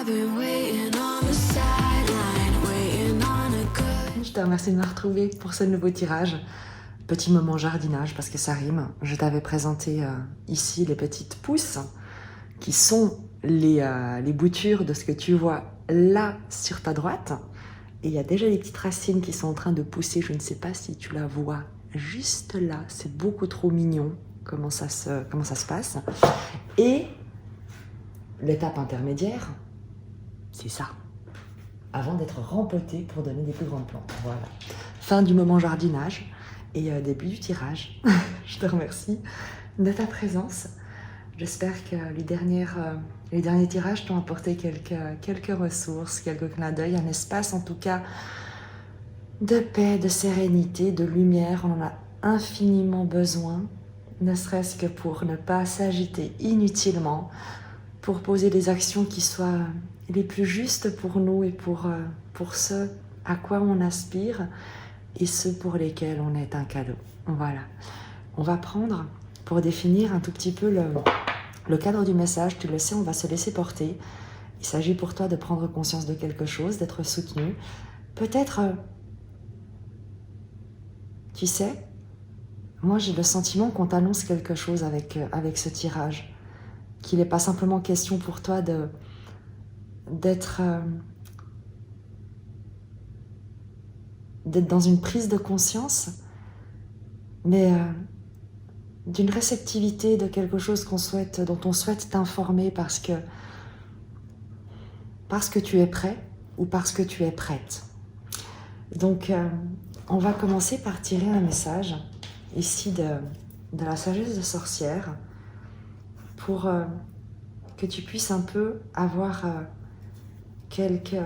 Je te remercie de me retrouver pour ce nouveau tirage. Petit moment jardinage parce que ça rime. Je t'avais présenté ici les petites pousses qui sont les boutures de ce que tu vois là sur ta droite. Et il y a déjà des petites racines qui sont en train de pousser. Je ne sais pas si tu la vois juste là. C'est beaucoup trop mignon comment ça se passe. Et l'étape intermédiaire, c'est ça. Avant d'être rempoté pour donner des plus grandes plantes. Voilà. Fin du moment jardinage et début du tirage. Je te remercie de ta présence. J'espère que les derniers tirages t'ont apporté quelques ressources, quelques clins d'œil, un espace en tout cas de paix, de sérénité, de lumière. On en a infiniment besoin, ne serait-ce que pour ne pas s'agiter inutilement, pour poser des actions qui soient les plus justes pour nous et pour ce à quoi on aspire et ceux pour lesquels on est un cadeau. Voilà. On va prendre, pour définir un tout petit peu le cadre du message, tu le sais, on va se laisser porter. Il s'agit pour toi de prendre conscience de quelque chose, d'être soutenu. Peut-être, tu sais, moi j'ai le sentiment qu'on t'annonce quelque chose avec ce tirage. Qu'il n'est pas simplement question pour toi d'être dans une prise de conscience, mais d'une réceptivité de quelque chose dont on souhaite t'informer parce que tu es prêt ou parce que tu es prête. Donc, on va commencer par tirer un message ici de la sagesse de sorcière pour que tu puisses un peu avoir quelques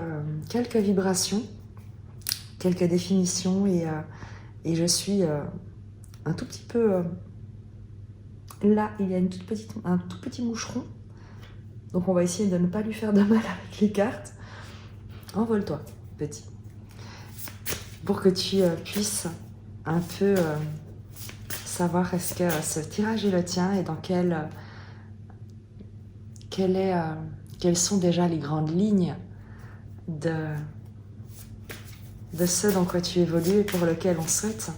vibrations, quelques définitions et je suis un tout petit peu... là, il y a un tout petit moucheron. Donc on va essayer de ne pas lui faire de mal avec les cartes. Envole-toi, petit. Pour que tu puisses un peu savoir est-ce que ce tirage est le tien et dans quelles sont déjà les grandes lignes de ce dans quoi tu évolues et pour lequel on souhaite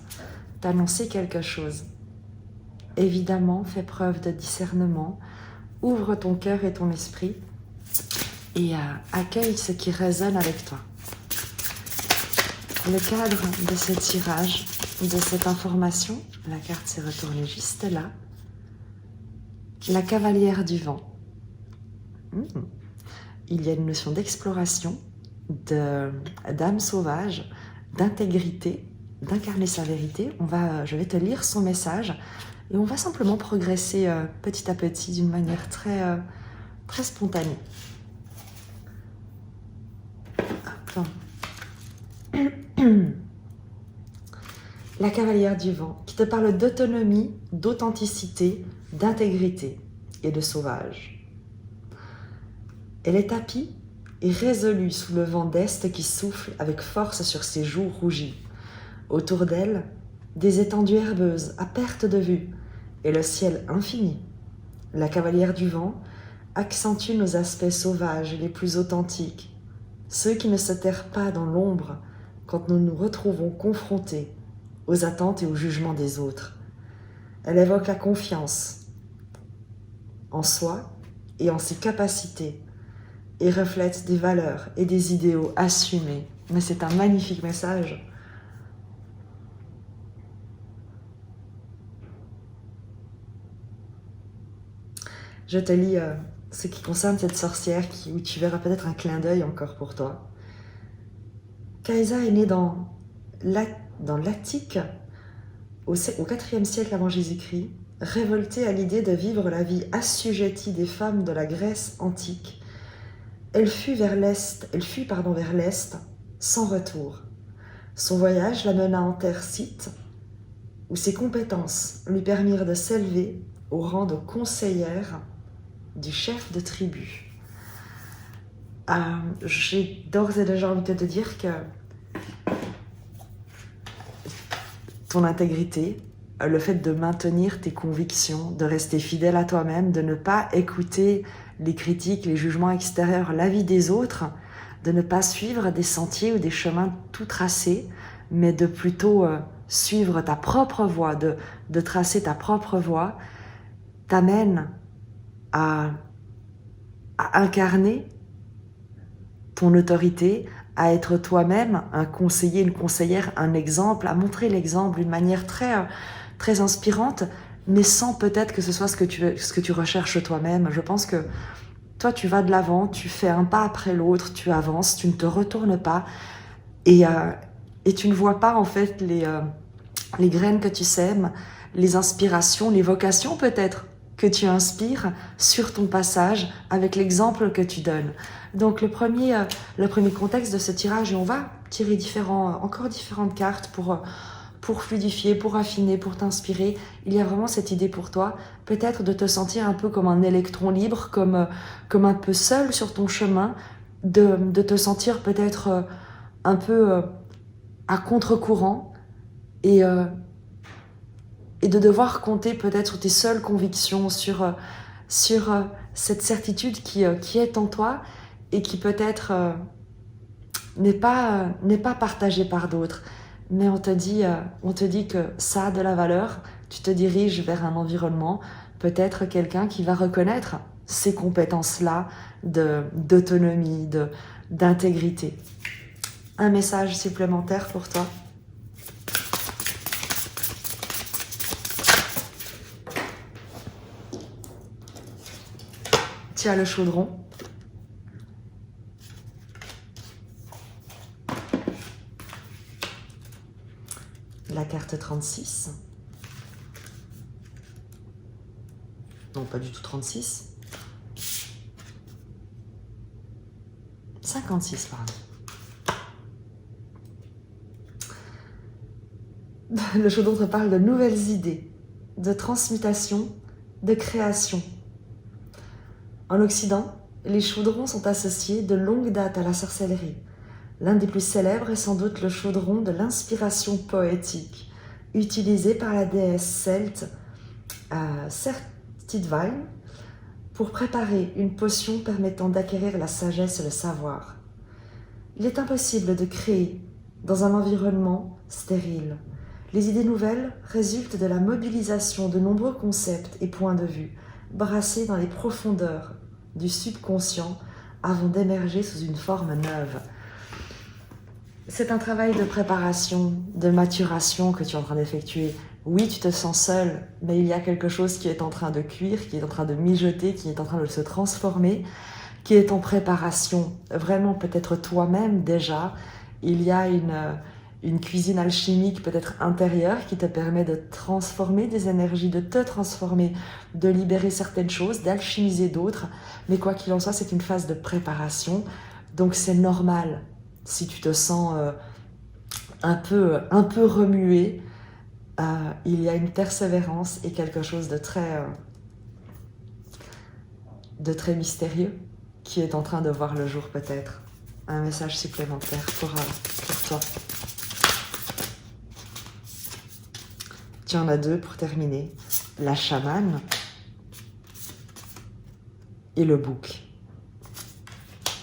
t'annoncer quelque chose. Évidemment, fais preuve de discernement, ouvre ton cœur et ton esprit et accueille ce qui résonne avec toi. Le cadre de ce tirage, de cette information, la carte s'est retournée juste là. La cavalière du vent. Il y a une notion d'exploration, d'âme sauvage, d'intégrité, d'incarner sa vérité. Je vais te lire son message et on va simplement progresser petit à petit d'une manière très spontanée. La cavalière du vent qui te parle d'autonomie, d'authenticité, d'intégrité et de sauvage. Elle est tapie et résolue sous le vent d'Est qui souffle avec force sur ses joues rougies. Autour d'elle, des étendues herbeuses à perte de vue et le ciel infini. La cavalière du vent accentue nos aspects sauvages les plus authentiques, ceux qui ne se terrent pas dans l'ombre quand nous nous retrouvons confrontés aux attentes et aux jugements des autres. Elle évoque la confiance en soi et en ses capacités et reflète des valeurs et des idéaux assumés. Mais c'est un magnifique message. Je te lis ce qui concerne cette sorcière où tu verras peut-être un clin d'œil encore pour toi. Kaisa est née dans l'Attique au IVe siècle avant Jésus-Christ, révoltée à l'idée de vivre la vie assujettie des femmes de la Grèce antique. Elle fuit vers l'Est, sans retour. Son voyage l'amena en terre scythe, où ses compétences lui permirent de s'élever au rang de conseillère du chef de tribu. J'ai d'ores et déjà envie de te dire que ton intégrité, le fait de maintenir tes convictions, de rester fidèle à toi-même, de ne pas écouter les critiques, les jugements extérieurs, l'avis des autres, de ne pas suivre des sentiers ou des chemins tout tracés, mais de plutôt suivre ta propre voie, de tracer ta propre voie, t'amène à incarner ton autorité, à être toi-même un conseiller, une conseillère, un exemple, à montrer l'exemple d'une manière très inspirante, mais sans peut-être que ce soit ce que tu recherches toi-même. Je pense que toi, tu vas de l'avant, tu fais un pas après l'autre, tu avances, tu ne te retournes pas et tu ne vois pas en fait les graines que tu sèmes, les inspirations, les vocations peut-être que tu inspires sur ton passage avec l'exemple que tu donnes. Donc le premier contexte de ce tirage, et on va tirer encore différentes cartes pour fluidifier, pour affiner, pour t'inspirer. Il y a vraiment cette idée pour toi, peut-être de te sentir un peu comme un électron libre, comme un peu seul sur ton chemin, de te sentir peut-être un peu à contre-courant et de devoir compter peut-être sur tes seules convictions, sur cette certitude qui est en toi et qui peut-être n'est pas partagée par d'autres. Mais on te dit que ça a de la valeur, tu te diriges vers un environnement, peut-être quelqu'un qui va reconnaître ces compétences-là d'autonomie, d'intégrité. Un message supplémentaire pour toi? Tu as le chaudron. La carte 36. Non, pas du tout 36. 56, pardon. Le chaudron te parle de nouvelles idées, de transmutation, de création. En Occident, les chaudrons sont associés de longue date à la sorcellerie. L'un des plus célèbres est sans doute le chaudron de l'inspiration poétique, utilisé par la déesse celte Certidvine pour préparer une potion permettant d'acquérir la sagesse et le savoir. Il est impossible de créer dans un environnement stérile. Les idées nouvelles résultent de la mobilisation de nombreux concepts et points de vue, brassés dans les profondeurs du subconscient avant d'émerger sous une forme neuve. C'est un travail de préparation, de maturation que tu es en train d'effectuer. Oui, tu te sens seul, mais il y a quelque chose qui est en train de cuire, qui est en train de mijoter, qui est en train de se transformer, qui est en préparation. Vraiment, peut-être toi-même déjà, il y a une cuisine alchimique peut-être intérieure qui te permet de transformer des énergies, de te transformer, de libérer certaines choses, d'alchimiser d'autres. Mais quoi qu'il en soit, c'est une phase de préparation. Donc c'est normal si tu te sens un peu remué. Il y a une persévérance et quelque chose de très mystérieux qui est en train de voir le jour peut-être. Un message supplémentaire pour toi. Tu en as deux pour terminer. La chamane et le bouc.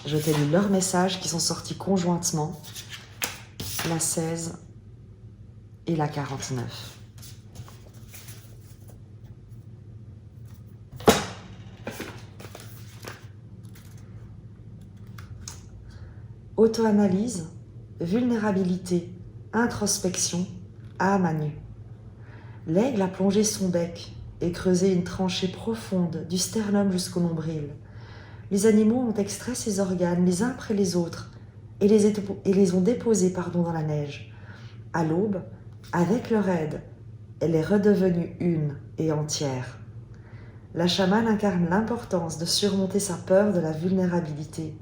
Je t'ai lu leurs messages qui sont sortis conjointement, la 16 et la 49. Auto-analyse, vulnérabilité, introspection, âme à nu. L'aigle a plongé son bec et creusé une tranchée profonde du sternum jusqu'au nombril. Les animaux ont extrait ces organes les uns après les autres et les ont déposés dans la neige. À l'aube, avec leur aide, elle est redevenue une et entière. La chamane incarne l'importance de surmonter sa peur de la vulnérabilité.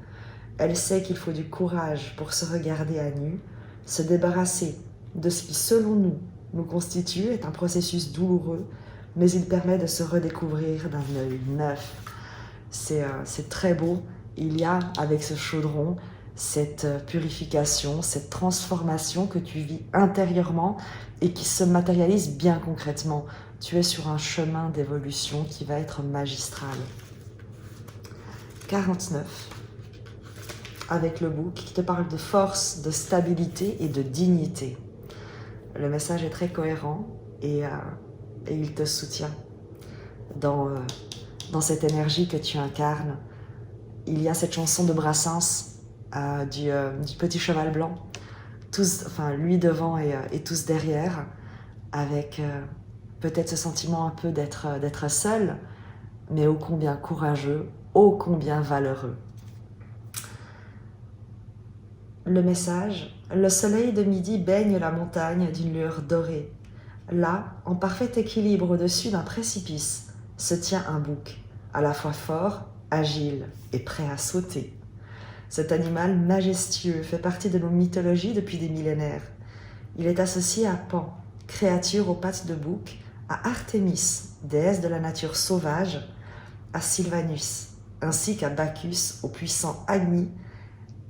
Elle sait qu'il faut du courage pour se regarder à nu, se débarrasser de ce qui, selon nous, nous constitue est un processus douloureux, mais il permet de se redécouvrir d'un œil neuf. C'est très beau. Il y a avec ce chaudron cette purification, cette transformation que tu vis intérieurement et qui se matérialise bien concrètement. Tu es sur un chemin d'évolution qui va être magistral. 49, avec le bouc, qui te parle de force, de stabilité et de dignité. Le message est très cohérent et il te soutient dans cette énergie que tu incarnes. Il y a cette chanson de Brassens du petit cheval blanc, tous, enfin lui devant et tous derrière, avec peut-être ce sentiment un peu d'être seul, mais ô combien courageux, ô combien valeureux. Le message: le soleil de midi baigne la montagne d'une lueur dorée. Là, en parfait équilibre au-dessus d'un précipice, se tient un bouc, à la fois fort, agile et prêt à sauter. Cet animal majestueux fait partie de nos mythologies depuis des millénaires. Il est associé à Pan, créature aux pattes de bouc, à Artémis, déesse de la nature sauvage, à Sylvanus, ainsi qu'à Bacchus, au puissant Agni,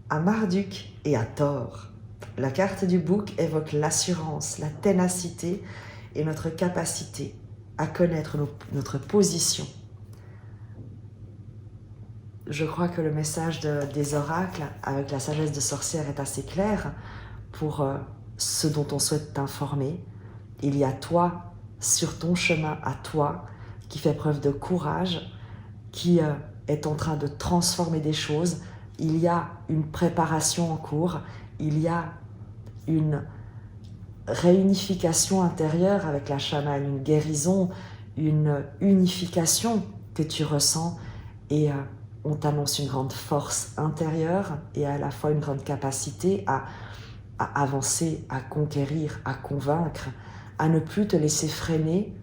à Marduk et à Thor. La carte du bouc évoque l'assurance, la ténacité et notre capacité à connaître notre position. Je crois que le message des oracles avec la sagesse de sorcière est assez clair pour ce dont on souhaite t'informer. Il y a toi, sur ton chemin à toi, qui fait preuve de courage, qui est en train de transformer des choses. Il y a une préparation en cours, il y a une réunification intérieure avec la chamane, une guérison, une unification que tu ressens et on t'annonce une grande force intérieure et à la fois une grande capacité à avancer, à conquérir, à convaincre, à ne plus te laisser freiner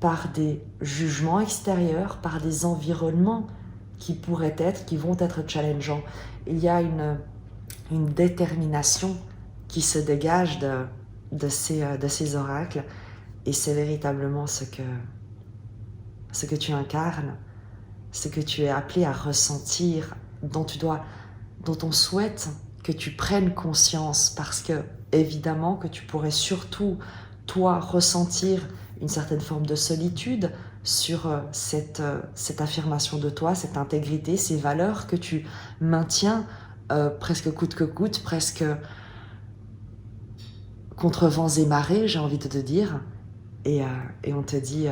par des jugements extérieurs, par des environnements qui vont être challengeants. Il y a une détermination qui se dégage de ces oracles et c'est véritablement ce que tu incarnes, ce que tu es appelé à ressentir, dont on souhaite que tu prennes conscience parce que évidemment que tu pourrais surtout toi ressentir une certaine forme de solitude sur cette affirmation de toi, cette intégrité, ces valeurs que tu maintiens presque coûte que coûte, presque contre vents et marées, j'ai envie de te dire. Et on te dit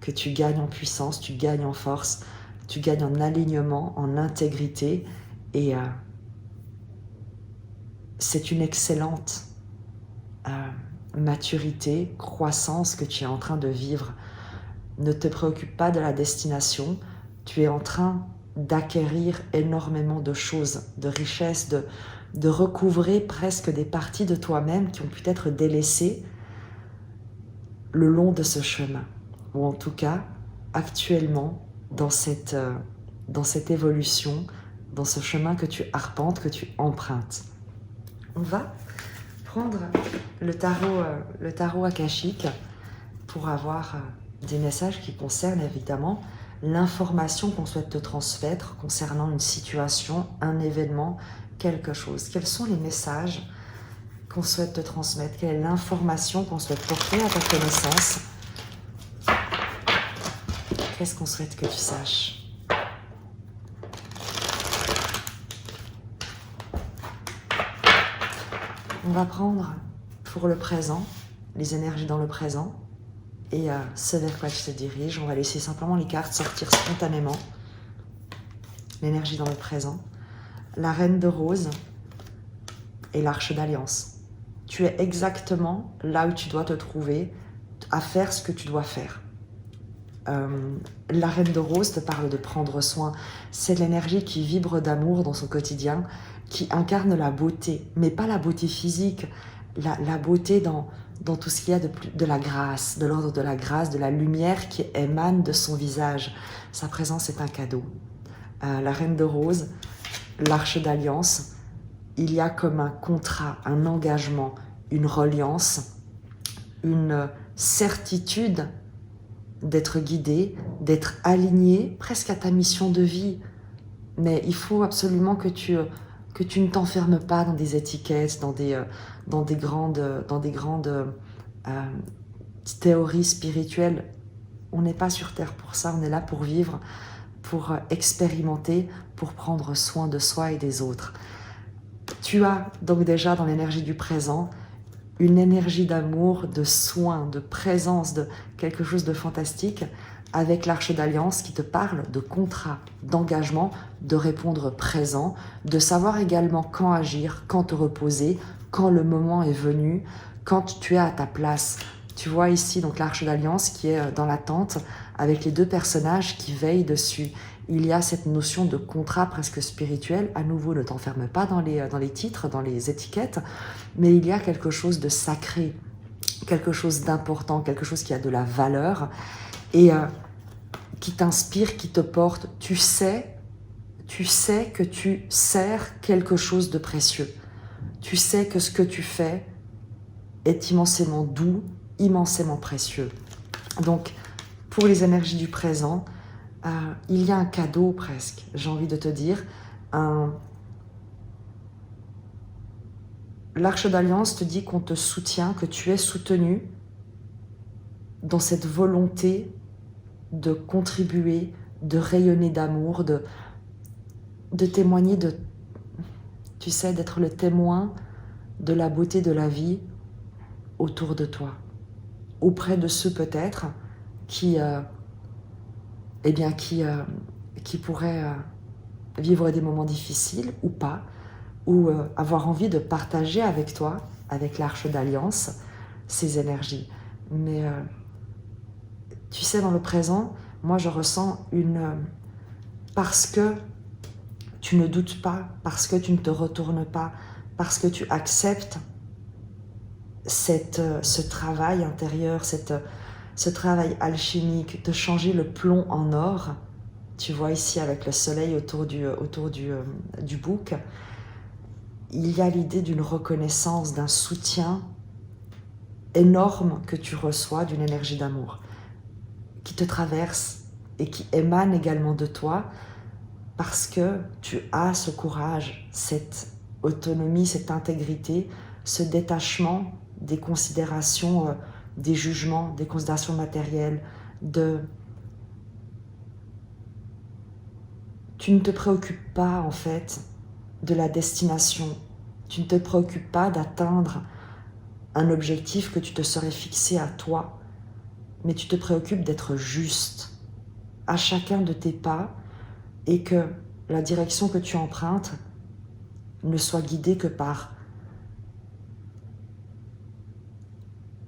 que tu gagnes en puissance, tu gagnes en force, tu gagnes en alignement, en intégrité. Et c'est une excellente maturité, croissance que tu es en train de vivre. Ne te préoccupe pas de la destination, tu es en train d'acquérir énormément de choses, de richesses, de recouvrer presque des parties de toi-même qui ont pu être délaissées le long de ce chemin, ou en tout cas actuellement dans cette évolution, dans ce chemin que tu arpentes, que tu empruntes. On va prendre le tarot akashique pour avoir des messages qui concernent évidemment l'information qu'on souhaite te transmettre concernant une situation, un événement, quelque chose. Quels sont les messages qu'on souhaite te transmettre? Quelle est l'information qu'on souhaite porter à ta connaissance? Qu'est-ce qu'on souhaite que tu saches? On va prendre pour le présent, les énergies dans le présent, et ce vers quoi tu te diriges. On va laisser simplement les cartes sortir spontanément. L'énergie dans le présent. La reine de rose et l'arche d'alliance. Tu es exactement là où tu dois te trouver, à faire ce que tu dois faire. La reine de rose te parle de prendre soin. C'est l'énergie qui vibre d'amour dans son quotidien, qui incarne la beauté, mais pas la beauté physique, la beauté dans tout ce qu'il y a de la grâce, de l'ordre de la grâce, de la lumière qui émane de son visage. Sa présence est un cadeau. La reine de rose, l'arche d'alliance, il y a comme un contrat, un engagement, une reliance, une certitude d'être guidé, d'être aligné presque à ta mission de vie. Mais il faut absolument que tu ne t'enfermes pas dans des étiquettes, dans des grandes théories spirituelles. On n'est pas sur Terre pour ça, on est là pour vivre pour expérimenter, pour prendre soin de soi et des autres. Tu as donc déjà dans l'énergie du présent une énergie d'amour, de soin, de présence, de quelque chose de fantastique avec l'Arche d'Alliance qui te parle de contrat, d'engagement, de répondre présent, de savoir également quand agir, quand te reposer, quand le moment est venu, quand tu es à ta place. Tu vois ici donc l'Arche d'Alliance qui est dans la tente avec les deux personnages qui veillent dessus. Il y a cette notion de contrat presque spirituel. À nouveau, ne t'enferme pas dans les titres, dans les étiquettes, mais il y a quelque chose de sacré, quelque chose d'important, quelque chose qui a de la valeur et qui t'inspire, qui te porte. Tu sais que tu sers quelque chose de précieux. Tu sais que ce que tu fais est immensément doux, immensément précieux. Donc, pour les énergies du présent, il y a un cadeau presque, j'ai envie de te dire. L'Arche d'Alliance te dit qu'on te soutient, que tu es soutenu dans cette volonté de contribuer, de rayonner d'amour, de témoigner, tu sais, d'être le témoin de la beauté de la vie autour de toi, auprès de ceux peut-être qui pourraient vivre des moments difficiles ou pas, ou avoir envie de partager avec toi, avec l'Arche d'Alliance, ces énergies. Mais tu sais, dans le présent, moi je ressens parce que tu ne doutes pas, parce que tu ne te retournes pas, parce que tu acceptes ce travail intérieur, ce travail alchimique, de changer le plomb en or. Tu vois ici avec le soleil autour du bouc, il y a l'idée d'une reconnaissance, d'un soutien énorme que tu reçois d'une énergie d'amour qui te traverse et qui émane également de toi parce que tu as ce courage, cette autonomie, cette intégrité, ce détachement des considérations, des jugements, des considérations matérielles, tu ne te préoccupes pas en fait de la destination, tu ne te préoccupes pas d'atteindre un objectif que tu te serais fixé à toi, mais tu te préoccupes d'être juste à chacun de tes pas et que la direction que tu empruntes ne soit guidée que par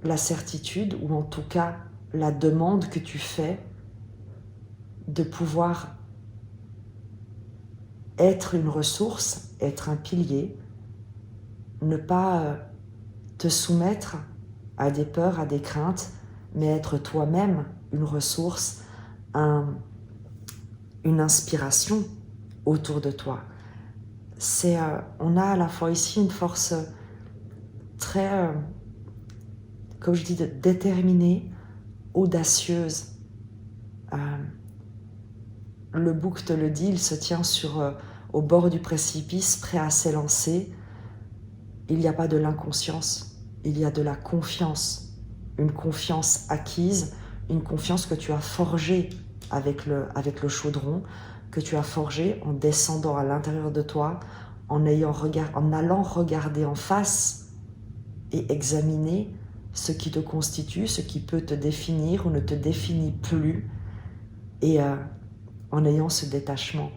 la certitude ou en tout cas la demande que tu fais de pouvoir être une ressource, être un pilier, ne pas te soumettre à des peurs, à des craintes, mais être toi-même une ressource, une inspiration autour de toi. On a à la fois ici une force très, comme je dis, déterminée, audacieuse. Le bouc te le dit, il se tient au bord du précipice, prêt à s'élancer. Il n'y a pas de l'inconscience, il y a de la confiance. Une confiance acquise, une confiance que tu as forgée avec le chaudron, que tu as forgée en descendant à l'intérieur de toi, en allant regarder en face et examiner ce qui te constitue, ce qui peut te définir ou ne te définit plus, et en ayant ce détachement.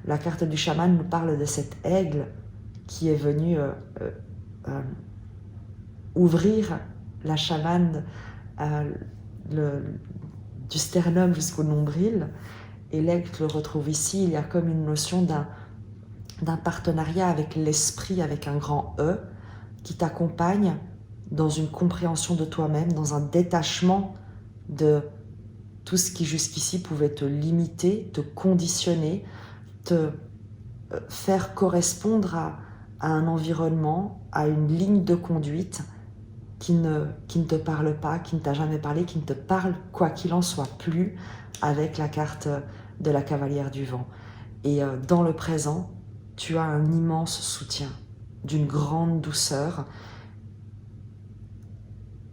La carte du chaman nous parle de cet aigle qui est venu ouvrir la chamane du sternum jusqu'au nombril, et l'aigle le retrouve ici. Il y a comme une notion d'un partenariat avec l'esprit, avec un grand E, qui t'accompagne dans une compréhension de toi-même, dans un détachement de tout ce qui jusqu'ici pouvait te limiter, te conditionner, te faire correspondre à un environnement, à une ligne de conduite qui ne te parle pas, qui ne t'a jamais parlé, qui ne te parle, quoi qu'il en soit, plus, avec la carte de la cavalière du vent. Et dans le présent, tu as un immense soutien, d'une grande douceur,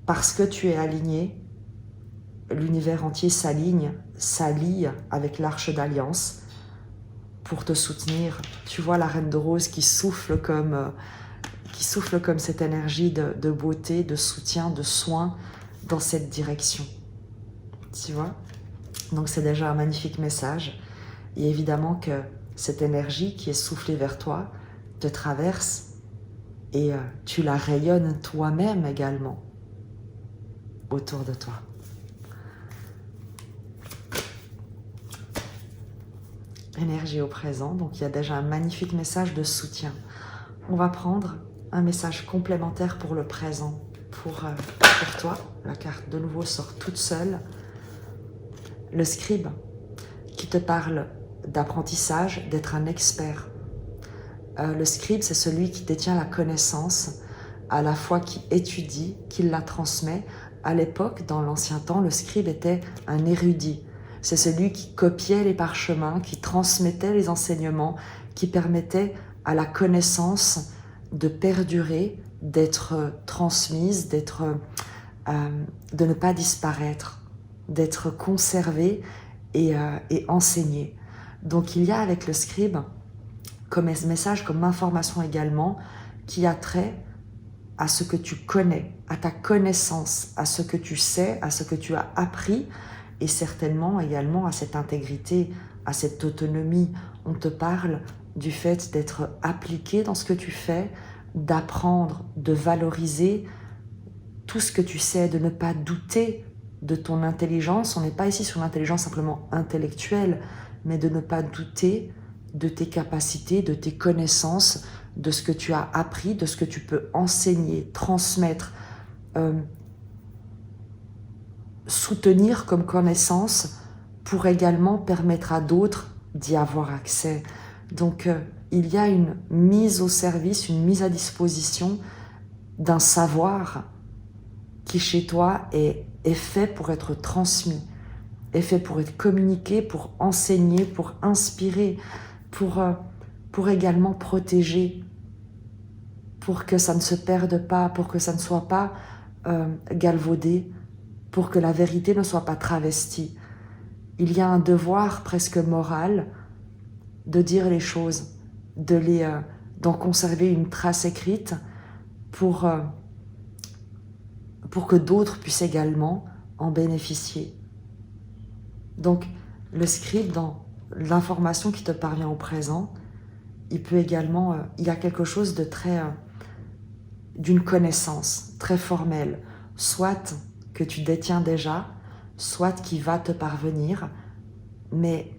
parce que tu es aligné, l'univers entier s'allie avec l'Arche d'Alliance, pour te soutenir. Tu vois la reine de rose qui souffle comme cette énergie de beauté, de soutien, de soin dans cette direction. Tu vois? Donc c'est déjà un magnifique message. Et évidemment que cette énergie qui est soufflée vers toi te traverse et tu la rayonnes toi-même également autour de toi. Énergie au présent, donc il y a déjà un magnifique message de soutien. On va prendre un message complémentaire pour le présent, pour toi. La carte de nouveau sort toute seule. Le scribe qui te parle d'apprentissage, d'être un expert. Le scribe, c'est celui qui détient la connaissance, à la fois qui étudie, qui la transmet. À l'époque, dans l'ancien temps, le scribe était un érudit. C'est celui qui copiait les parchemins, qui transmettait les enseignements, qui permettait à la connaissance de perdurer, d'être transmise, de ne pas disparaître, d'être conservée et enseignée. Donc il y a avec le scribe comme message, comme information également, qui a trait à ce que tu connais, à ta connaissance, à ce que tu sais, à ce que tu as appris, et certainement également à cette intégrité, à cette autonomie. On te parle du fait d'être appliqué dans ce que tu fais, d'apprendre, de valoriser tout ce que tu sais, de ne pas douter de ton intelligence. On n'est pas ici sur l'intelligence simplement intellectuelle, mais de ne pas douter de tes capacités, de tes connaissances, de ce que tu as appris, de ce que tu peux enseigner, transmettre, soutenir comme connaissance pour également permettre à d'autres d'y avoir accès. Donc, il y a une mise au service, une mise à disposition d'un savoir qui chez toi est fait pour être transmis, est fait pour être communiqué, pour enseigner, pour inspirer, pour également protéger, pour que ça ne se perde pas, pour que ça ne soit pas galvaudé, pour que la vérité ne soit pas travestie. Il y a un devoir presque moral de dire les choses, d'en conserver une trace écrite pour que d'autres puissent également en bénéficier. Donc, le scribe, dans l'information qui te parvient au présent, il peut également, il y a quelque chose de d'une connaissance très formelle, soit que tu détiens déjà, soit qui va te parvenir, mais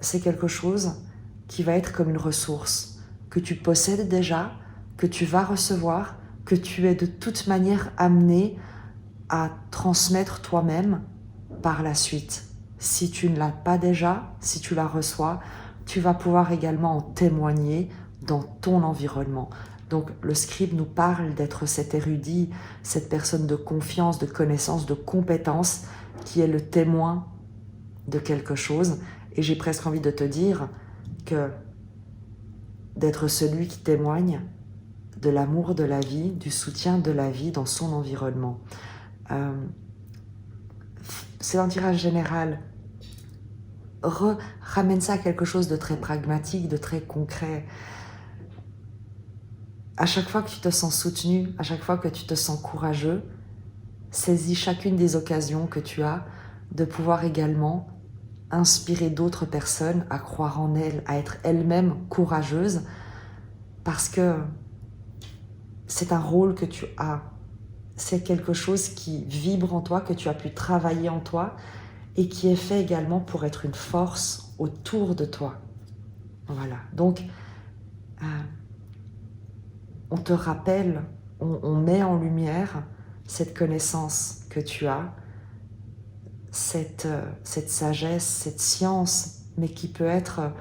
c'est quelque chose qui va être comme une ressource que tu possèdes déjà, que tu vas recevoir, que tu es de toute manière amené à transmettre toi-même par la suite. Si tu ne l'as pas déjà, si tu la reçois, tu vas pouvoir également en témoigner dans ton environnement. Donc le scribe nous parle d'être cet érudit, cette personne de confiance, de connaissance, de compétence qui est le témoin de quelque chose. Et j'ai presque envie de te dire que d'être celui qui témoigne de l'amour de la vie, du soutien de la vie dans son environnement. C'est un tirage général. Ramène ça à quelque chose de très pragmatique, de très concret. À chaque fois que tu te sens soutenu, à chaque fois que tu te sens courageux, saisis chacune des occasions que tu as de pouvoir également inspirer d'autres personnes à croire en elles, à être elles-mêmes courageuses, parce que c'est un rôle que tu as. C'est quelque chose qui vibre en toi, que tu as pu travailler en toi et qui est fait également pour être une force autour de toi. Voilà. Donc, on te rappelle, on met en lumière cette connaissance que tu as, cette sagesse, cette science, mais qui peut être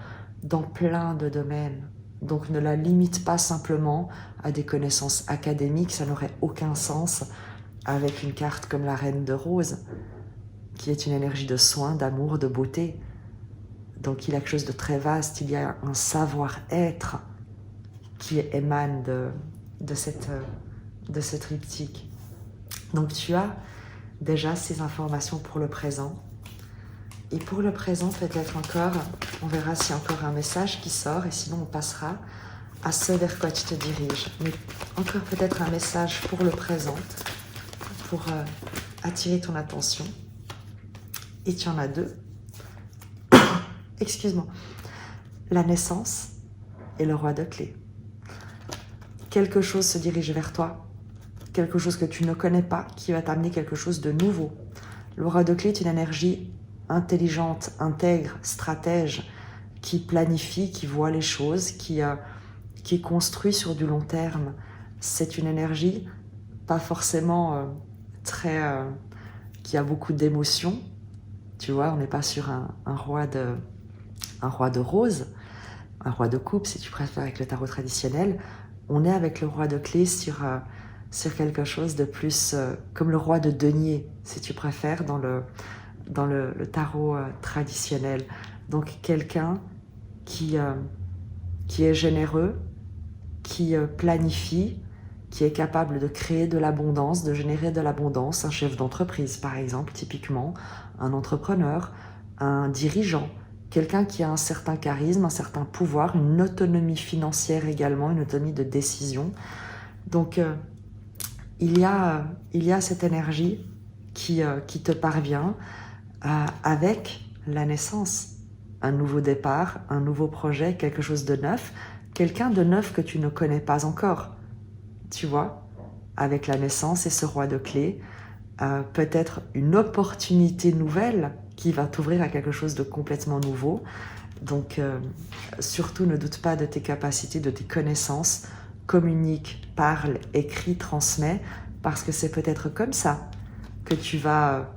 dans plein de domaines. Donc ne la limite pas simplement à des connaissances académiques, ça n'aurait aucun sens avec une carte comme la Reine de Rose, qui est une énergie de soin, d'amour, de beauté. Donc il y a quelque chose de très vaste, il y a un savoir-être qui émane de ce triptyque. Donc tu as déjà ces informations pour le présent. Et pour le présent, peut-être encore, on verra s'il y a encore un message qui sort et sinon on passera à ce vers quoi tu te diriges. Mais encore peut-être un message pour le présent, pour attirer ton attention. Et tu en as deux. Excuse-moi. La naissance et le roi de clés. Quelque chose se dirige vers toi, quelque chose que tu ne connais pas, qui va t'amener quelque chose de nouveau. Le roi de clés est une énergie intelligente, intègre, stratège, qui planifie, qui voit les choses, qui construit sur du long terme. C'est une énergie pas forcément qui a beaucoup d'émotions. Tu vois, on n'est pas sur un roi de rose, un roi de coupe si tu préfères avec le tarot traditionnel. On est avec le roi de clés sur quelque chose de plus comme le roi de denier si tu préfères dans le tarot traditionnel. Donc quelqu'un qui est généreux, qui planifie, qui est capable de créer de l'abondance, de générer de l'abondance, un chef d'entreprise par exemple, typiquement, un entrepreneur, un dirigeant, quelqu'un qui a un certain charisme, un certain pouvoir, une autonomie financière également, une autonomie de décision. Donc il y a cette énergie qui te parvient avec la naissance, un nouveau départ, un nouveau projet, quelque chose de neuf, quelqu'un de neuf que tu ne connais pas encore, tu vois, avec la naissance et ce roi de clés, peut-être une opportunité nouvelle qui va t'ouvrir à quelque chose de complètement nouveau. Donc, surtout ne doute pas de tes capacités, de tes connaissances, communique, parle, écris, transmets, parce que c'est peut-être comme ça que tu vas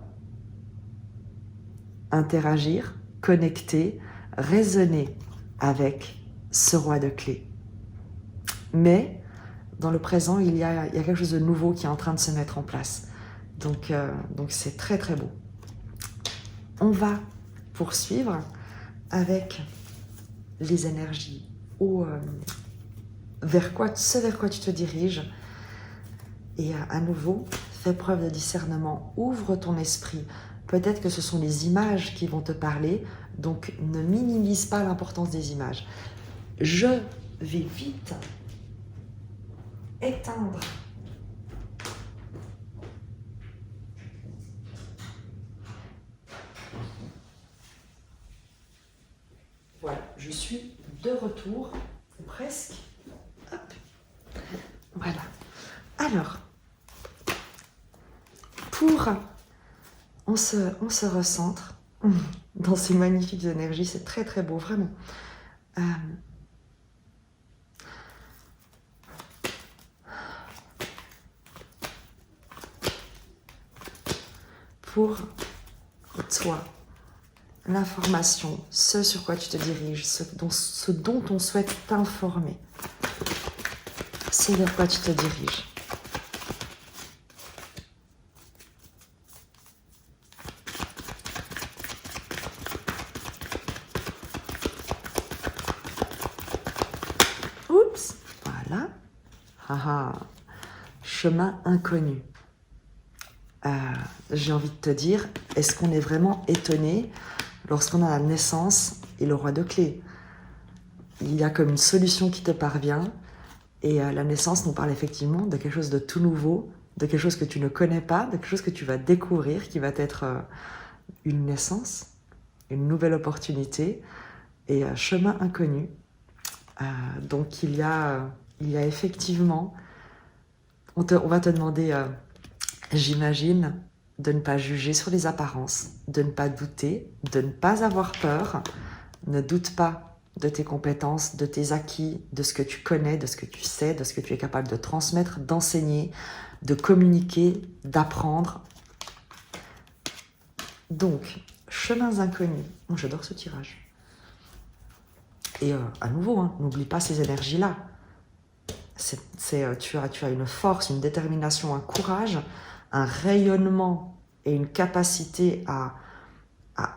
interagir, connecter, raisonner avec ce roi de clés. Mais dans le présent, il y a quelque chose de nouveau qui est en train de se mettre en place. Donc c'est très très beau. On va poursuivre avec les énergies vers quoi tu te diriges. Et à nouveau, fais preuve de discernement, ouvre ton esprit. Peut-être que ce sont les images qui vont te parler, donc ne minimise pas l'importance des images. Je vais vite éteindre voilà, je suis de retour, presque. Hop. Voilà. Alors, on se recentre dans ces magnifiques énergies, c'est très très beau, vraiment. Pour toi, l'information, ce sur quoi tu te diriges, ce dont on souhaite t'informer, c'est vers quoi tu te diriges. Oups, voilà. Haha, chemin inconnu. J'ai envie de te dire, est-ce qu'on est vraiment étonné lorsqu'on a la naissance et le roi de clés? Il y a comme une solution qui te parvient et la naissance nous parle effectivement de quelque chose de tout nouveau, de quelque chose que tu ne connais pas, de quelque chose que tu vas découvrir qui va être une naissance, une nouvelle opportunité et chemin inconnu. Donc il y a effectivement, on va te demander, j'imagine, de ne pas juger sur les apparences, de ne pas douter, de ne pas avoir peur. Ne doute pas de tes compétences, de tes acquis, de ce que tu connais, de ce que tu sais, de ce que tu es capable de transmettre, d'enseigner, de communiquer, d'apprendre. Donc, chemins inconnus. Moi, j'adore ce tirage. Et à nouveau, n'oublie pas ces énergies-là. Tu as une force, une détermination, un courage, un rayonnement et une capacité à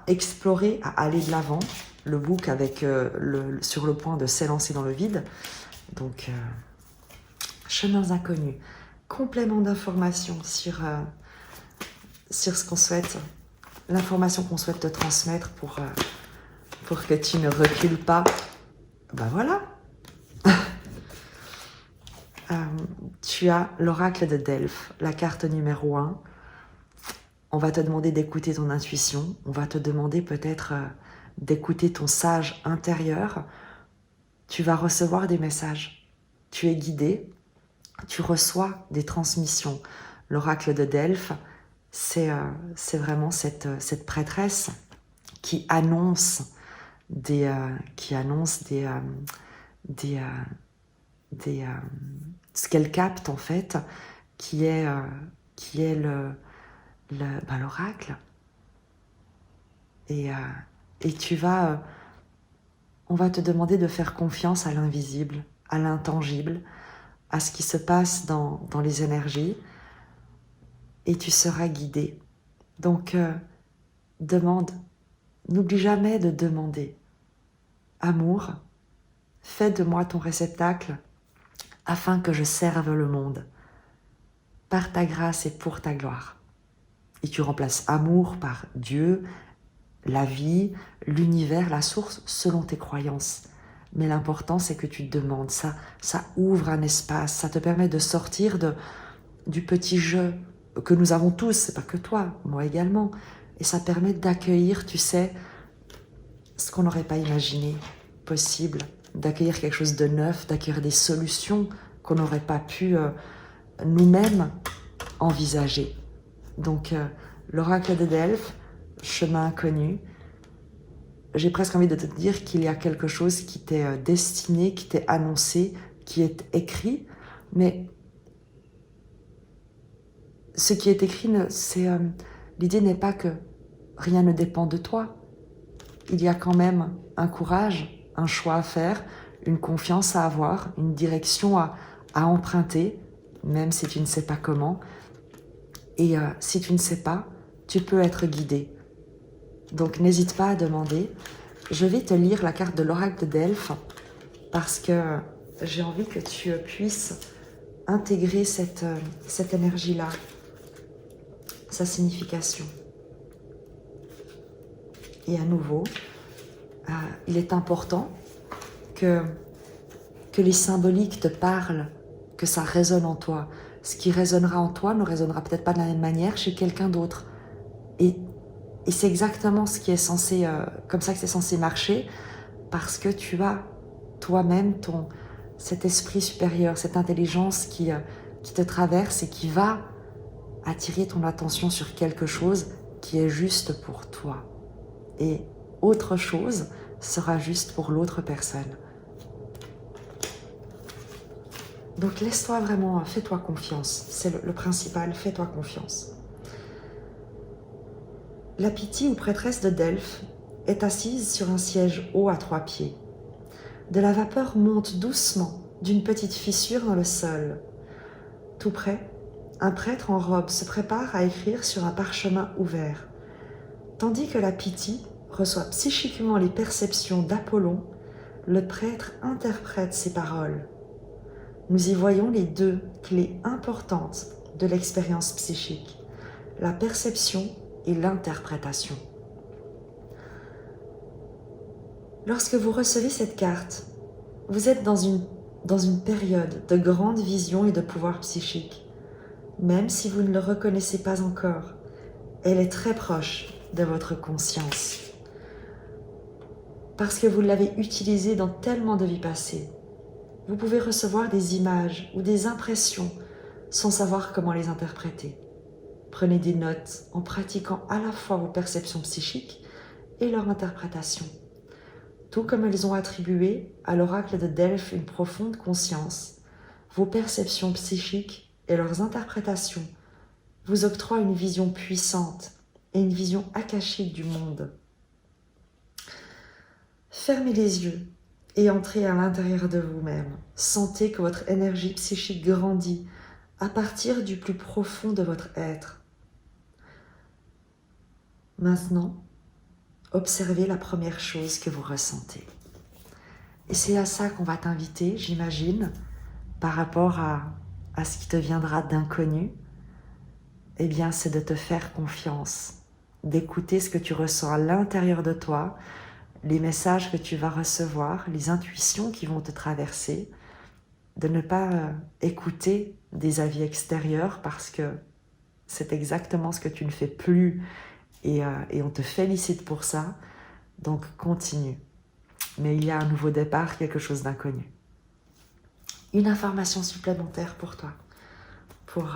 explorer, à aller de l'avant. Le bouc avec sur le point de s'élancer dans le vide. Donc, chemins inconnus. Complément d'information sur ce qu'on souhaite l'information qu'on souhaite te transmettre pour que tu ne recules pas. Ben voilà. Tu as l'oracle de Delphes, la carte numéro 1. On va te demander d'écouter ton intuition. On va te demander peut-être d'écouter ton sage intérieur. Tu vas recevoir des messages. Tu es guidé. Tu reçois des transmissions. L'oracle de Delphes, c'est vraiment cette prêtresse qui annonce ce qu'elle capte en fait, qui est l'oracle. Et on va te demander de faire confiance à l'invisible, à l'intangible, à ce qui se passe dans les énergies, et tu seras guidé. Donc, demande. N'oublie jamais de demander. Amour, fais de moi ton réceptacle afin que je serve le monde, par ta grâce et pour ta gloire. Et tu remplaces amour par Dieu, la vie, l'univers, la source, selon tes croyances. Mais l'important, c'est que tu te demandes. Ça ouvre un espace, ça te permet de sortir du petit jeu que nous avons tous, c'est pas que toi, moi également. Et ça permet d'accueillir, tu sais, ce qu'on n'aurait pas imaginé possible, d'accueillir quelque chose de neuf, d'accueillir des solutions qu'on n'aurait pas pu nous-mêmes envisager. Donc, l'oracle de Delphes, chemin inconnu, j'ai presque envie de te dire qu'il y a quelque chose qui t'est destiné, qui t'est annoncé, qui est écrit, mais ce qui est écrit, l'idée n'est pas que rien ne dépend de toi. Il y a quand même un courage, un choix à faire, une confiance à avoir, une direction à emprunter, même si tu ne sais pas comment. Et si tu ne sais pas, tu peux être guidé. Donc n'hésite pas à demander. Je vais te lire la carte de l'oracle de Delphes parce que j'ai envie que tu puisses intégrer cette énergie-là, sa signification. Et à nouveau, il est important que les symboliques te parlent, que ça résonne en toi. Ce qui résonnera en toi ne résonnera peut-être pas de la même manière chez quelqu'un d'autre. Et c'est exactement ce qui est censé, comme ça que c'est censé marcher, parce que tu as toi-même cet esprit supérieur, cette intelligence qui te traverse et qui va attirer ton attention sur quelque chose qui est juste pour toi. Et autre chose sera juste pour l'autre personne. Donc laisse-toi vraiment, fais-toi confiance. C'est le principal, fais-toi confiance. La Pythie ou prêtresse de Delphes est assise sur un siège haut à 3 pieds. De la vapeur monte doucement d'une petite fissure dans le sol. Tout près, un prêtre en robe se prépare à écrire sur un parchemin ouvert. Tandis que la Pythie reçoit psychiquement les perceptions d'Apollon, le prêtre interprète ses paroles. Nous y voyons les 2 clés importantes de l'expérience psychique, la perception et l'interprétation. Lorsque vous recevez cette carte, vous êtes dans une période de grande vision et de pouvoir psychique. Même si vous ne le reconnaissez pas encore, elle est très proche de votre conscience. Parce que vous l'avez utilisée dans tellement de vies passées, vous pouvez recevoir des images ou des impressions sans savoir comment les interpréter. Prenez des notes en pratiquant à la fois vos perceptions psychiques et leur interprétation. Tout comme elles ont attribué à l'oracle de Delphes une profonde conscience, vos perceptions psychiques et leurs interprétations vous octroient une vision puissante et une vision akashique du monde. Fermez les yeux et entrez à l'intérieur de vous-même. Sentez que votre énergie psychique grandit à partir du plus profond de votre être. Maintenant, observez la première chose que vous ressentez. Et c'est à ça qu'on va t'inviter, j'imagine, par rapport à ce qui te viendra d'inconnu. Eh bien, c'est de te faire confiance d'écouter ce que tu ressens à l'intérieur de toi, les messages que tu vas recevoir, les intuitions qui vont te traverser, de ne pas écouter des avis extérieurs parce que c'est exactement ce que tu ne fais plus et on te félicite pour ça. Donc continue. Mais il y a un nouveau départ, quelque chose d'inconnu. Une information supplémentaire pour toi, pour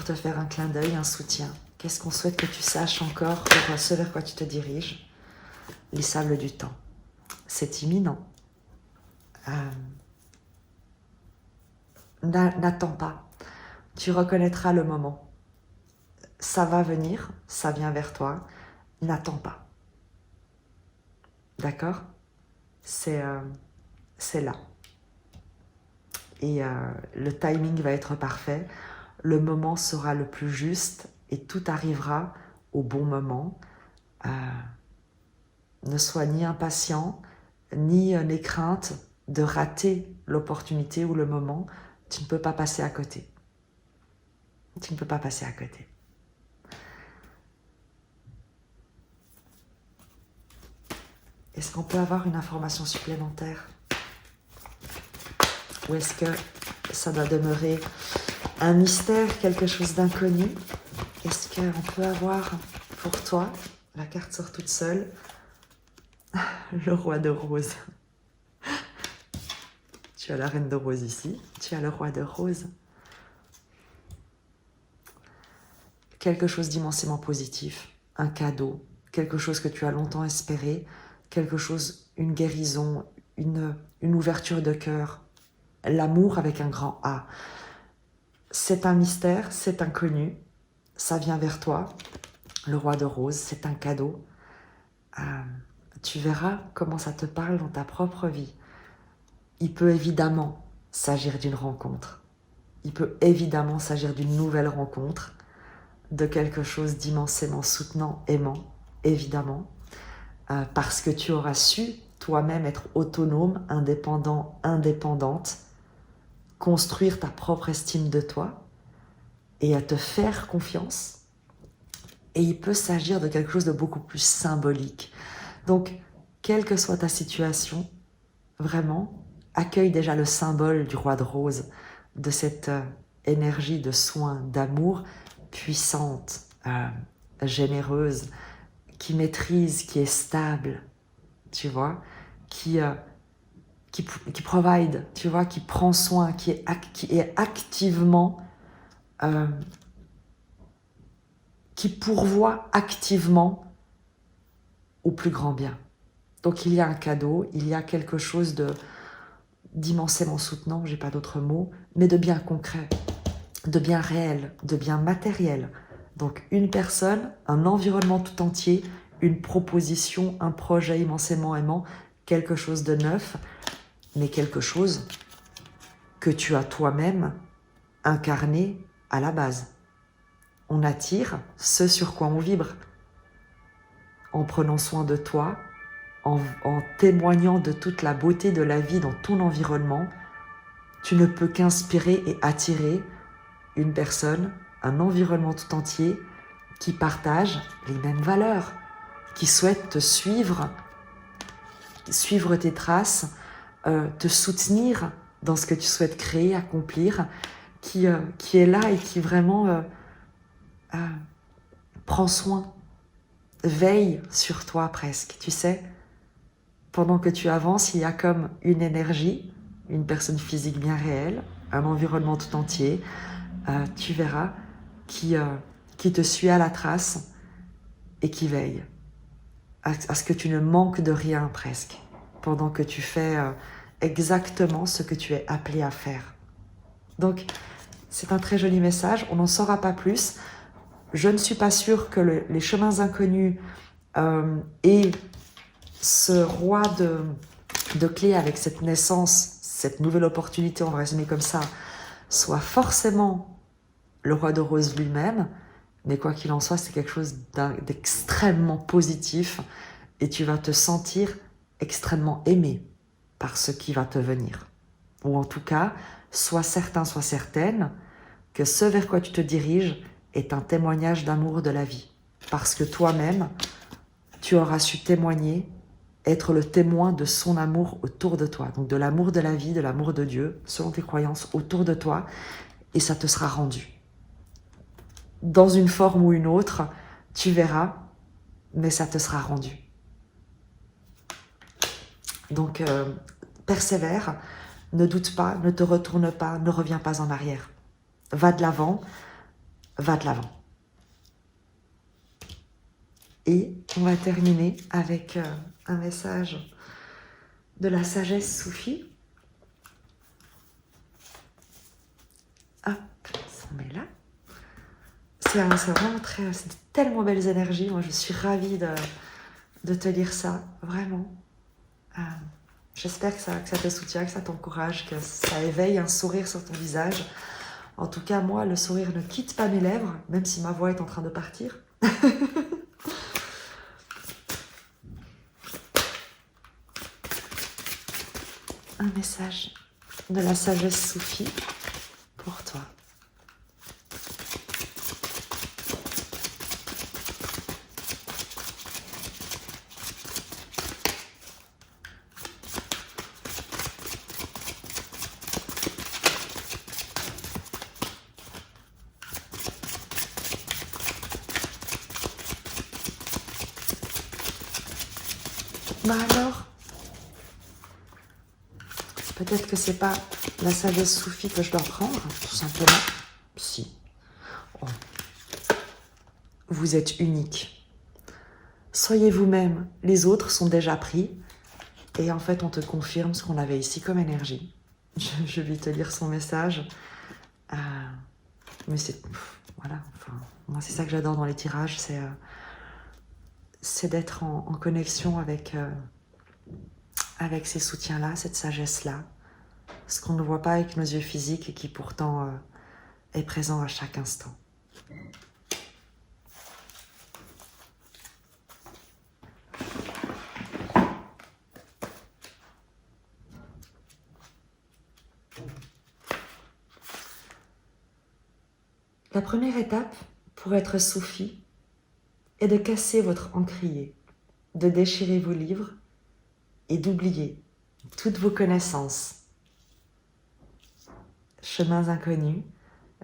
te faire un clin d'œil, un soutien. Qu'est-ce qu'on souhaite que tu saches encore pour ce vers quoi tu te diriges? Les sables du temps. C'est imminent. N'attends pas. Tu reconnaîtras le moment. Ça va venir, ça vient vers toi. N'attends pas. D'accord? C'est là. Et le timing va être parfait. Le moment sera le plus juste et tout arrivera au bon moment. Ne sois ni impatient, ni n'aie crainte de rater l'opportunité ou le moment. Tu ne peux pas passer à côté. Tu ne peux pas passer à côté. Est-ce qu'on peut avoir une information supplémentaire? Ou est-ce que ça doit demeurer un mystère, quelque chose d'inconnu? Est-ce qu'on peut avoir pour toi, la carte sort toute seule, le roi de rose. Tu as la reine de rose ici, tu as le roi de rose. Quelque chose d'immensément positif, un cadeau, quelque chose que tu as longtemps espéré, quelque chose, une guérison, une ouverture de cœur, l'amour avec un grand A. C'est un mystère, c'est inconnu, ça vient vers toi. Le roi de rose, c'est un cadeau. Tu verras comment ça te parle dans ta propre vie. Il peut évidemment s'agir d'une rencontre. Il peut évidemment s'agir d'une nouvelle rencontre, de quelque chose d'immensément soutenant, aimant, évidemment, parce que tu auras su toi-même être autonome, indépendant, indépendante, construire ta propre estime de toi et à te faire confiance. Et il peut s'agir de quelque chose de beaucoup plus symbolique. Donc, quelle que soit ta situation, vraiment, accueille déjà le symbole du roi de rose, de cette énergie de soin, d'amour puissante, généreuse, qui maîtrise, qui est stable, tu vois, qui provide, tu vois, qui prend soin, qui est activement, qui pourvoit activement au plus grand bien. Donc il y a un cadeau, il y a quelque chose d'immensément soutenant, j'ai pas d'autres mots, mais de bien concret, de bien réel, de bien matériel. Donc une personne, un environnement tout entier, une proposition, un projet immensément aimant, quelque chose de neuf, mais quelque chose que tu as toi-même incarné à la base. On attire ce sur quoi on vibre. En prenant soin de toi, en témoignant de toute la beauté de la vie dans ton environnement, tu ne peux qu'inspirer et attirer une personne, un environnement tout entier qui partage les mêmes valeurs, qui souhaite te suivre tes traces, te soutenir dans ce que tu souhaites créer, accomplir, qui est là et qui vraiment prend soin, veille sur toi presque, tu sais. Pendant que tu avances, il y a comme une énergie, une personne physique bien réelle, un environnement tout entier, tu verras, qui te suit à la trace et qui veille à ce que tu ne manques de rien presque, pendant que tu fais exactement ce que tu es appelé à faire. Donc, c'est un très joli message, on n'en saura pas plus. Je ne suis pas sûre que les chemins inconnus et ce roi de clés avec cette naissance, cette nouvelle opportunité, on va résumer comme ça, soit forcément le roi de rose lui-même, mais quoi qu'il en soit, c'est quelque chose d'extrêmement positif et tu vas te sentir extrêmement aimé par ce qui va te venir. Ou en tout cas, sois certain, sois certaine que ce vers quoi tu te diriges est un témoignage d'amour de la vie. Parce que toi-même, tu auras su témoigner, être le témoin de son amour autour de toi. Donc de l'amour de la vie, de l'amour de Dieu, selon tes croyances, autour de toi. Et ça te sera rendu. Dans une forme ou une autre, tu verras, mais ça te sera rendu. Donc, persévère, ne doute pas, ne te retourne pas, ne reviens pas en arrière. Va de l'avant, va de l'avant. Et on va terminer avec un message de la sagesse soufie. Hop, on met là. C'est vraiment c'est de tellement belles énergies. Moi, je suis ravie de te lire ça, vraiment. J'espère que ça te soutient, que ça t'encourage, que ça éveille un sourire sur ton visage. En tout cas, moi, le sourire ne quitte pas mes lèvres, même si ma voix est en train de partir. Un message de la sagesse soufie pour toi. Bah alors, peut-être que c'est pas la sagesse soufie que je dois prendre, tout simplement. Si. Oh. Vous êtes unique. Soyez vous-même. Les autres sont déjà pris. Et en fait, on te confirme ce qu'on avait ici comme énergie. Je vais te lire son message. Mais c'est... Voilà. Enfin, moi, c'est ça que j'adore dans les tirages. C'est d'être en connexion avec ces soutiens-là, cette sagesse-là. Ce qu'on ne voit pas avec nos yeux physiques et qui pourtant est présent à chaque instant. La première étape pour être soufi est de casser votre encrier, de déchirer vos livres et d'oublier toutes vos connaissances. Chemins inconnus,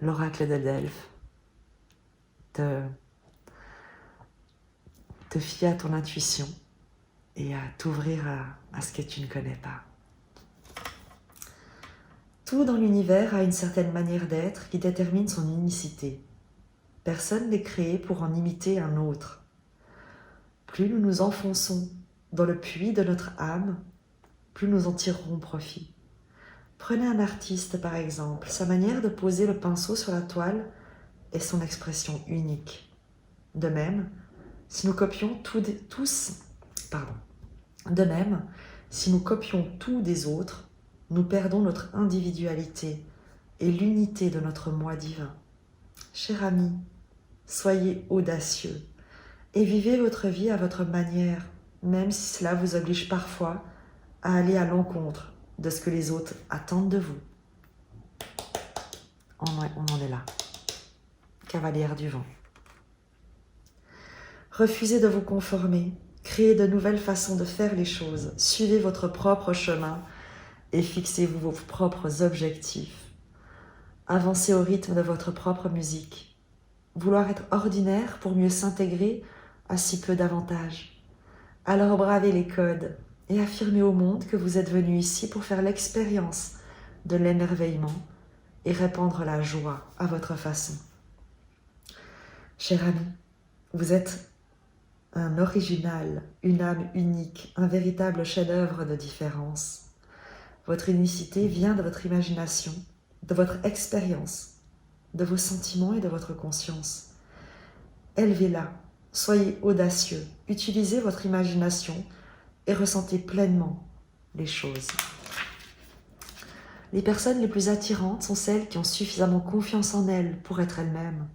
l'oracle de Delphes, te fier à ton intuition et à t'ouvrir à ce que tu ne connais pas. Tout dans l'univers a une certaine manière d'être qui détermine son unicité. Personne n'est créé pour en imiter un autre. Plus nous nous enfonçons dans le puits de notre âme, plus nous en tirerons profit. Prenez un artiste par exemple, sa manière de poser le pinceau sur la toile est son expression unique. De même, si nous copions tout des autres, nous perdons notre individualité et l'unité de notre moi divin. Cher ami, soyez audacieux et vivez votre vie à votre manière, même si cela vous oblige parfois à aller à l'encontre de ce que les autres attendent de vous. On en est là. Cavalière du vent. Refusez de vous conformer, créez de nouvelles façons de faire les choses, suivez votre propre chemin et fixez-vous vos propres objectifs. Avancez au rythme de votre propre musique. Vouloir être ordinaire pour mieux s'intégrer a si peu d'avantages. Alors bravez les codes et affirmez au monde que vous êtes venu ici pour faire l'expérience de l'émerveillement et répandre la joie à votre façon. Cher ami, vous êtes un original, une âme unique, un véritable chef-d'œuvre de différence. Votre unicité vient de votre imagination, de votre expérience, de vos sentiments et de votre conscience. Élevez-la, soyez audacieux, utilisez votre imagination et ressentez pleinement les choses. Les personnes les plus attirantes sont celles qui ont suffisamment confiance en elles pour être elles-mêmes.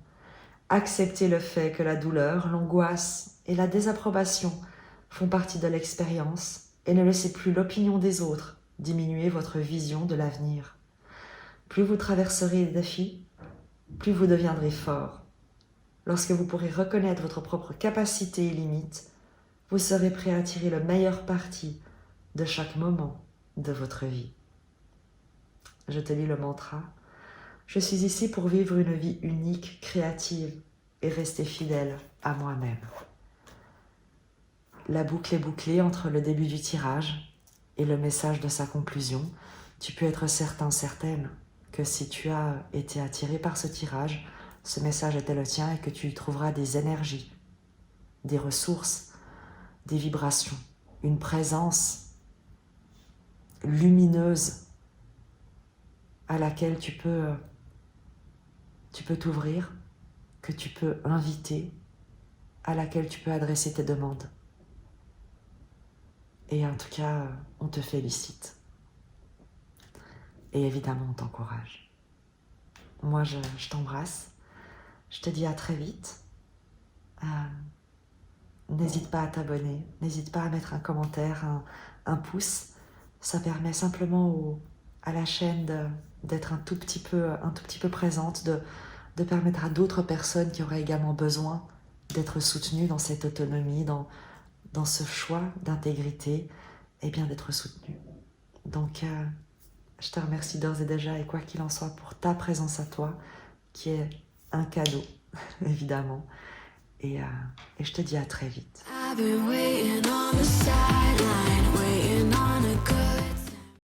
Acceptez le fait que la douleur, l'angoisse et la désapprobation font partie de l'expérience et ne laissez plus l'opinion des autres diminuer votre vision de l'avenir. Plus vous traverserez les défis, plus vous deviendrez fort. lorsque vous pourrez reconnaître votre propre capacité et limite, vous serez prêt à tirer le meilleur parti de chaque moment de votre vie. Je te lis le mantra. Je suis ici pour vivre une vie unique, créative et rester fidèle à moi-même. La boucle est bouclée entre le début du tirage et le message de sa conclusion. Tu peux être certain, certaine que si tu as été attiré par ce tirage, ce message était le tien et que tu y trouveras des énergies, des ressources, des vibrations, une présence lumineuse à laquelle tu peux t'ouvrir, que tu peux inviter, à laquelle tu peux adresser tes demandes. Et en tout cas, on te félicite. Et évidemment, on t'encourage. Moi, je t'embrasse. Je te dis à très vite. N'hésite pas à t'abonner. N'hésite pas à mettre un commentaire, un pouce. Ça permet simplement à la chaîne d'être un tout petit peu présente, de permettre à d'autres personnes qui auraient également besoin d'être soutenues dans cette autonomie, dans ce choix d'intégrité, et bien d'être soutenues. Donc, je te remercie d'ores et déjà, et quoi qu'il en soit, pour ta présence à toi, qui est un cadeau, évidemment. Et je te dis à très vite. I've been waiting on the sideline.